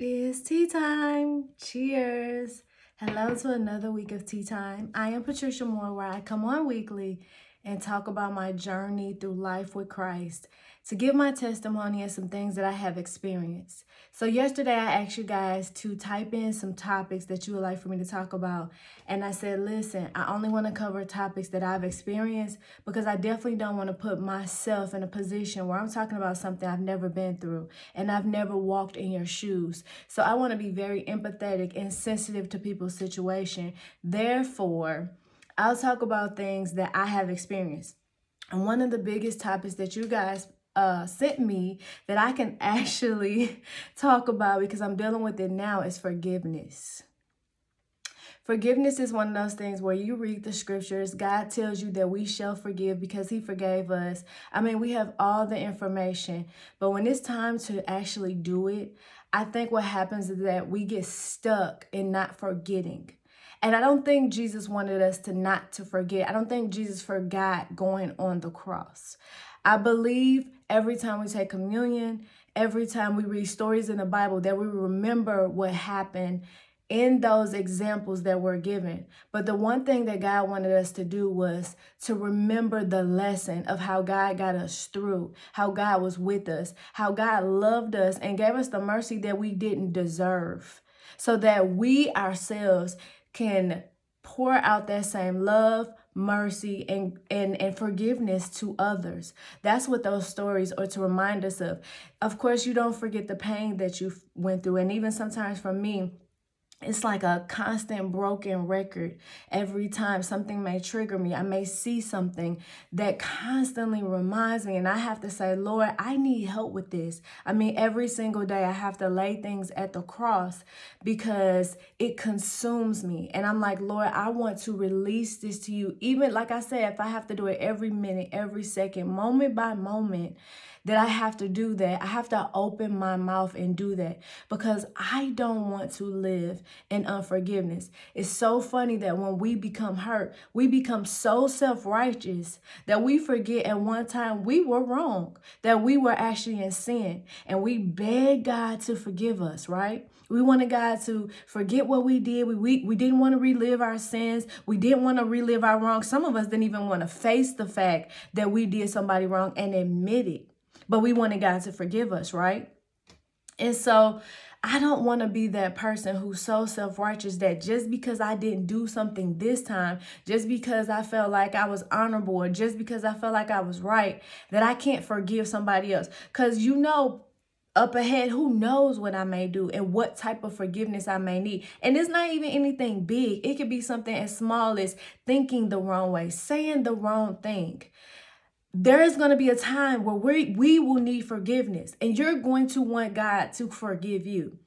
It's tea time. Cheers. Hello to another week of tea time. I am Patricia Moore, where I come on weekly and talk about my journey through life with Christ, to give my testimony and some things that I have experienced. So yesterday I asked you guys to type in some topics that you would like for me to talk about. And I said, listen, I only want to cover topics that I've experienced, because I definitely don't want to put myself in a position where I'm talking about something I've never been through and I've never walked in your shoes. So I want to be very empathetic and sensitive to people's situation. Therefore, I'll talk about things that I have experienced. And one of the biggest topics that you guys sent me that I can actually talk about, because I'm dealing with it now, is forgiveness. Forgiveness is one of those things where you read the scriptures, God tells you that we shall forgive because he forgave us. I mean, we have all the information, but when it's time to actually do it, I think what happens is that we get stuck in not forgetting. And I don't think Jesus wanted us to not to forget. I don't think Jesus forgot going on the cross. I believe every time we take communion, every time we read stories in the Bible, that we remember what happened in those examples that were given. But the one thing that God wanted us to do was to remember the lesson of how God got us through, how God was with us, how God loved us and gave us the mercy that we didn't deserve, so that we ourselves can pour out that same love, mercy, and forgiveness to others. That's what those stories are to remind us of. Of course, you don't forget the pain that you went through. And even sometimes for me, it's like a constant broken record. Every time something may trigger me, I may see something that constantly reminds me, and I have to say, Lord, I need help with this. I mean, every single day I have to lay things at the cross because it consumes me. And I'm like, Lord, I want to release this to you. Even like I said, if I have to do it every minute, every second, moment by moment, that I have to do that. I have to open my mouth and do that, because I don't want to live in unforgiveness. It's so funny that when we become hurt, we become so self-righteous that we forget at one time we were wrong, that we were actually in sin, and we beg God to forgive us, right? We wanted God to forget what we did. We didn't want to relive our sins. We didn't want to relive our wrongs. Some of us didn't even want to face the fact that we did somebody wrong and admit it. But we wanted God to forgive us, right? And so I don't want to be that person who's so self-righteous that just because I didn't do something this time, just because I felt like I was honorable, or just because I felt like I was right, that I can't forgive somebody else. Because up ahead, who knows what I may do and what type of forgiveness I may need. And it's not even anything big. It could be something as small as thinking the wrong way, saying the wrong thing. There is going to be a time where we will need forgiveness, and you're going to want God to forgive you.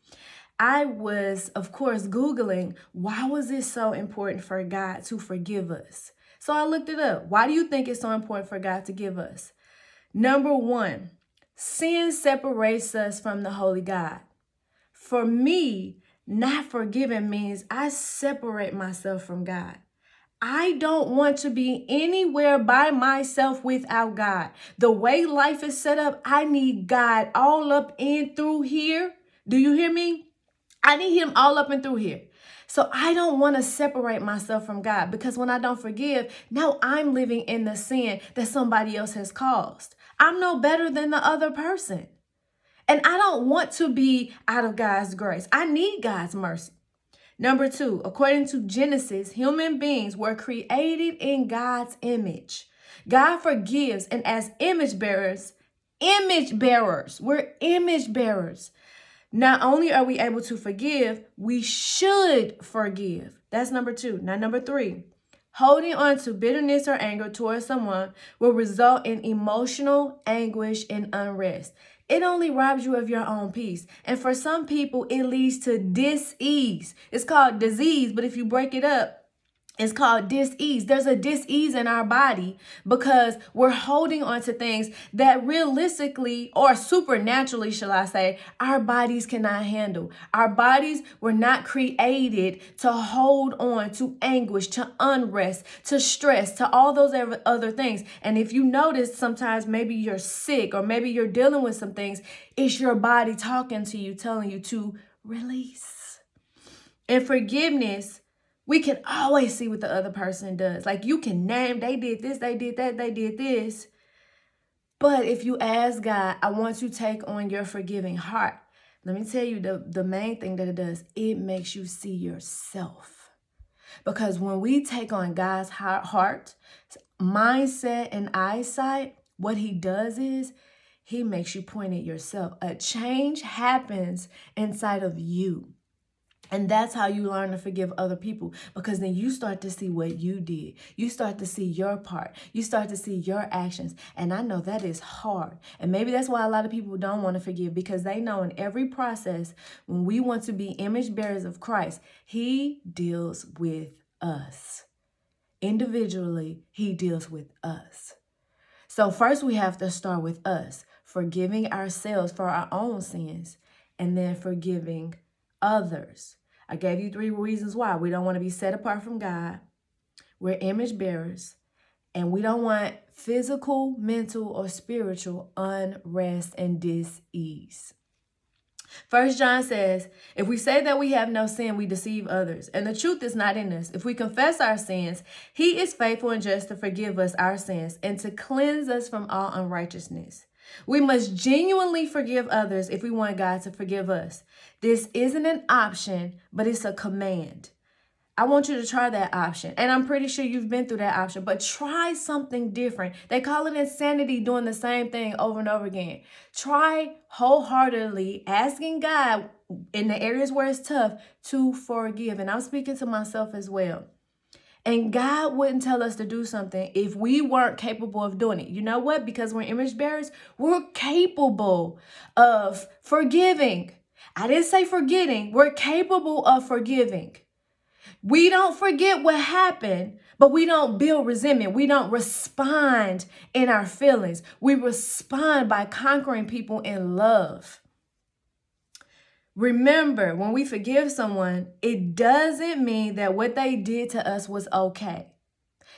I was, of course, Googling, why was it so important for God to forgive us? So I looked it up. Why do you think it's so important for God to give us? Number one, sin separates us from the holy God. For me, not forgiving means I separate myself from God. I don't want to be anywhere by myself without God. The way life is set up, I need God all up in through here. Do you hear me? I need him all up and through here. So I don't want to separate myself from God, because when I don't forgive, now I'm living in the sin that somebody else has caused. I'm no better than the other person. And I don't want to be out of God's grace. I need God's mercy. Number two, according to Genesis, human beings were created in God's image. God forgives, and as image bearers, we're image bearers. Not only are we able to forgive, we should forgive. That's number two. Now, number three, holding on to bitterness or anger towards someone will result in emotional anguish and unrest. It only robs you of your own peace. And for some people, it leads to dis-ease. It's called disease, but if you break it up, it's called dis-ease. There's a dis-ease in our body because we're holding on to things that realistically, or supernaturally, shall I say, our bodies cannot handle. Our bodies were not created to hold on to anguish, to unrest, to stress, to all those other things. And if you notice, sometimes maybe you're sick or maybe you're dealing with some things, it's your body talking to you, telling you to release. In forgiveness, we can always see what the other person does. Like you can name, they did this, they did that, they did this. But if you ask God, I want you to take on your forgiving heart. Let me tell you the main thing that it does, it makes you see yourself. Because when we take on God's heart, mindset, and eyesight, what he does is he makes you point at yourself. A change happens inside of you. And that's how you learn to forgive other people, because then you start to see what you did. You start to see your part. You start to see your actions. And I know that is hard. And maybe that's why a lot of people don't want to forgive, because they know in every process, when we want to be image bearers of Christ, he deals with us. Individually, he deals with us. So first we have to start with us, forgiving ourselves for our own sins, and then forgiving others. I gave you 3 reasons why. We don't want to be set apart from God. We're image bearers. And we don't want physical, mental, or spiritual unrest and dis-ease. 1 John says, if we say that we have no sin, we deceive others, and the truth is not in us. If we confess our sins, he is faithful and just to forgive us our sins and to cleanse us from all unrighteousness. We must genuinely forgive others if we want God to forgive us. This isn't an option, but it's a command. I want you to try that option. And I'm pretty sure you've been through that option, but try something different. They call it insanity, doing the same thing over and over again. Try wholeheartedly asking God in the areas where it's tough to forgive. And I'm speaking to myself as well. And God wouldn't tell us to do something if we weren't capable of doing it. You know what? Because we're image bearers, we're capable of forgiving. I didn't say forgetting. We're capable of forgiving. We don't forget what happened, but we don't build resentment. We don't respond in our feelings. We respond by conquering people in love. Remember, when we forgive someone, it doesn't mean that what they did to us was okay.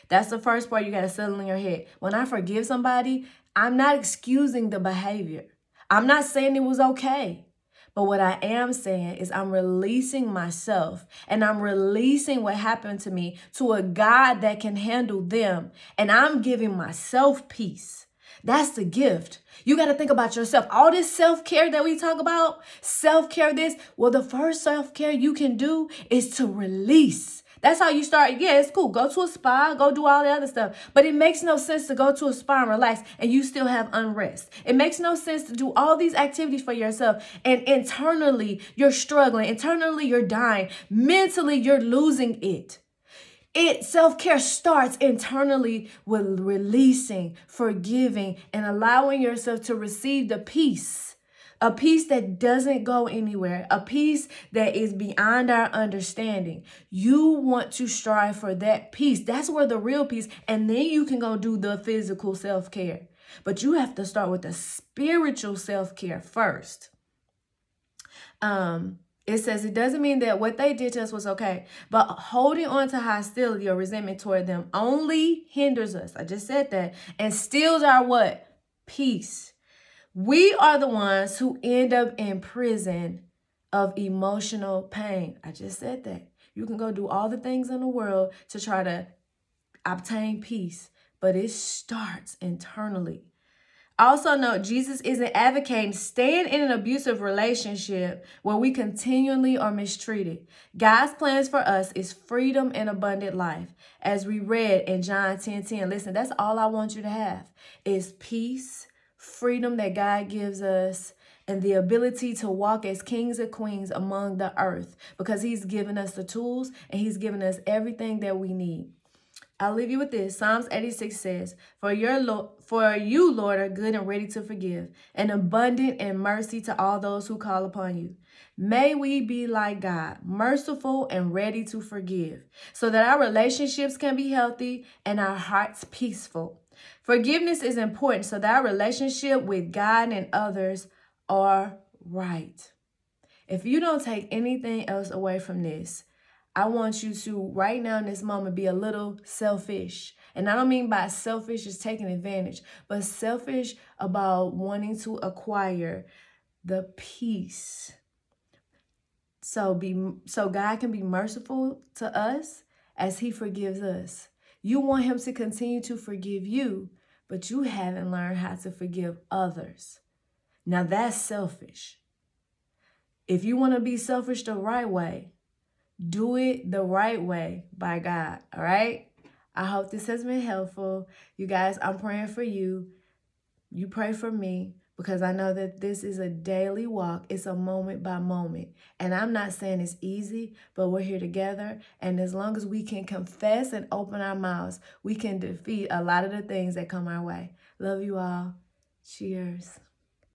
That's the first part you got to settle in your head. When I forgive somebody, I'm not excusing the behavior. I'm not saying it was okay. But what I am saying is I'm releasing myself and I'm releasing what happened to me to a God that can handle them. And I'm giving myself peace. That's the gift. You got to think about yourself. All this self-care that we talk about, self-care this, well, the first self-care you can do is to release. That's how you start. Yeah, it's cool. Go to a spa, go do all the other stuff. But it makes no sense to go to a spa and relax and you still have unrest. It makes no sense to do all these activities for yourself and internally you're struggling. Internally you're dying. Mentally you're losing it. Self-care starts internally with releasing, forgiving, and allowing yourself to receive the peace. A peace that doesn't go anywhere. A peace that is beyond our understanding. You want to strive for that peace. That's where the real peace. And then you can go do the physical self-care. But you have to start with the spiritual self-care first. It says it doesn't mean that what they did to us was okay, but holding on to hostility or resentment toward them only hinders us. I just said that. And steals our what? Peace. We are the ones who end up in prison of emotional pain. I just said that. You can go do all the things in the world to try to obtain peace, but it starts internally. Also note, Jesus isn't advocating staying in an abusive relationship where we continually are mistreated. God's plans for us is freedom and abundant life. As we read in John 10:10, listen, that's all I want you to have is peace, freedom that God gives us, and the ability to walk as kings and queens among the earth because he's given us the tools and he's given us everything that we need. I'll leave you with this. Psalms 86 says, For you, Lord, are good and ready to forgive, and abundant in mercy to all those who call upon you. May we be like God, merciful and ready to forgive, so that our relationships can be healthy and our hearts peaceful. Forgiveness is important so that our relationship with God and others are right. If you don't take anything else away from this, I want you to, right now in this moment, be a little selfish. And I don't mean by selfish as taking advantage, but selfish about wanting to acquire the peace, So God can be merciful to us as he forgives us. You want him to continue to forgive you, but you haven't learned how to forgive others. Now that's selfish. If you want to be selfish the right way, do it the right way by God, all right? I hope this has been helpful. You guys, I'm praying for you. You pray for me because I know that this is a daily walk. It's a moment by moment. And I'm not saying it's easy, but we're here together. And as long as we can confess and open our mouths, we can defeat a lot of the things that come our way. Love you all. Cheers.